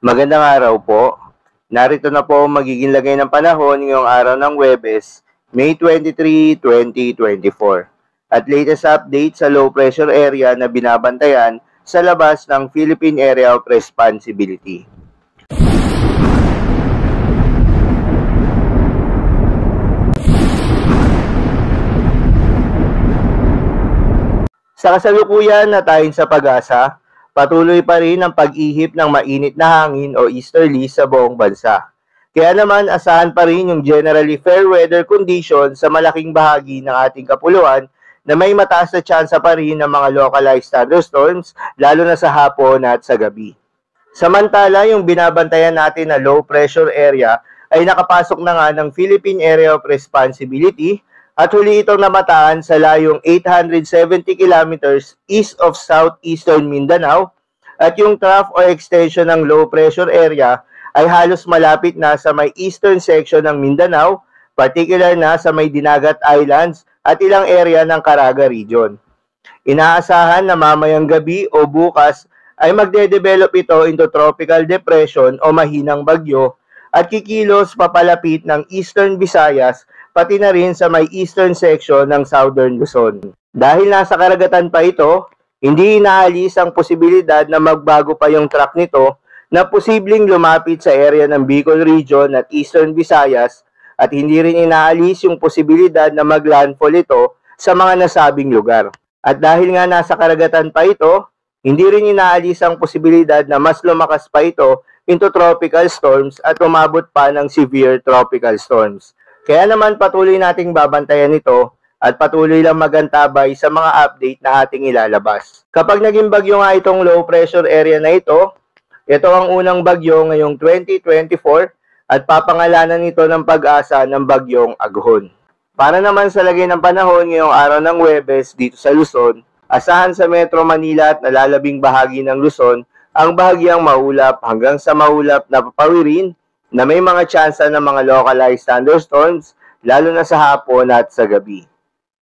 Magandang araw po. Narito na po ang magiging lagay ng panahon ngayong araw ng Huwebes, May 23, 2024. At latest update sa low pressure area na binabantayan sa labas ng Philippine Area of Responsibility. Sa kasalukuyan na tayong sa pag-asa, patuloy pa rin ang pag-ihip ng mainit na hangin o easterly sa buong bansa. Kaya naman asahan pa rin yung generally fair weather condition sa malaking bahagi ng ating kapuluan na may mataas na tsansa pa rin ng mga localized thunderstorms lalo na sa hapon at sa gabi. Samantala, yung binabantayan natin na low pressure area ay nakapasok na nga ng Philippine Area of Responsibility at huli itong namataan sa layong 870 kilometers east of southeastern Mindanao at yung trough or extension ng low pressure area ay halos malapit na sa may eastern section ng Mindanao, particular na sa may Dinagat Islands at ilang area ng Caraga region. Inaasahan na mamayang gabi o bukas ay magde-develop ito into tropical depression o mahinang bagyo at kikilos papalapit ng Eastern Visayas pati na rin sa may eastern section ng Southern Luzon. Dahil nasa karagatan pa ito, hindi inaalis ang posibilidad na magbago pa yung track nito na posibleng lumapit sa area ng Bicol Region at Eastern Visayas at hindi rin inaalis yung posibilidad na maglandfall ito sa mga nasabing lugar. At dahil nga nasa karagatan pa ito, hindi rin inaalis ang posibilidad na mas lumakas pa ito into tropical storms at umabot pa ng severe tropical storms. Kaya naman patuloy nating babantayan ito at patuloy lang magantabay sa mga update na ating ilalabas. Kapag naging bagyo nga itong low pressure area na ito ang unang bagyo ngayong 2024 at papangalanan ito ng pag-asa ng bagyong Aghon. Para naman sa lagay ng panahon ngayong araw ng Huwebes dito sa Luzon, asahan sa Metro Manila at nalalabing bahagi ng Luzon ang bahagyang maulap hanggang sa maulap na papawirin na may mga tsansa ng mga localized thunderstorms lalo na sa hapon at sa gabi.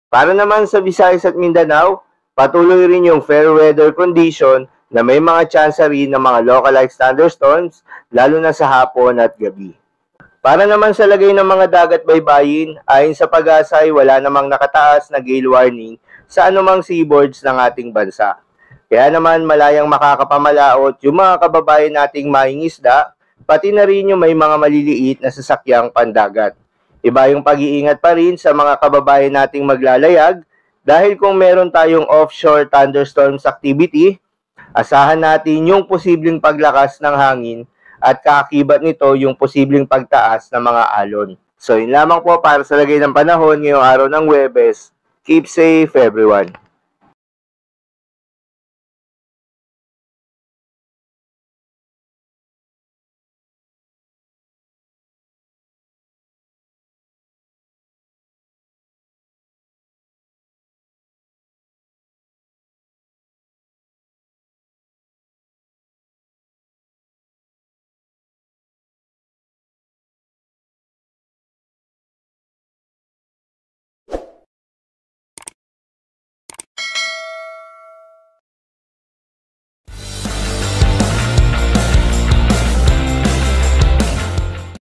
Para naman sa Visayas at Mindanao, patuloy rin yung fair weather condition na may mga tsansa rin ng mga localized thunderstorms lalo na sa hapon at gabi. Para naman sa lagay ng mga dagat baybayin, ayon sa pag-asa ay wala namang nakataas na gale warning sa anumang seaboards ng ating bansa. Kaya naman malayang makakapamalaot yung mga kababayan nating mangingisda, pati na rin yung may mga maliliit na sasakyang pandagat. Iba yung pag-iingat pa rin sa mga kababayan nating maglalayag dahil kung meron tayong offshore thunderstorms activity, asahan natin yung posibleng paglakas ng hangin at kaakibat nito yung posibleng pagtaas ng mga alon. So yun lamang po para sa lagay ng panahon ngayong araw ng Huwebes. Keep safe everyone.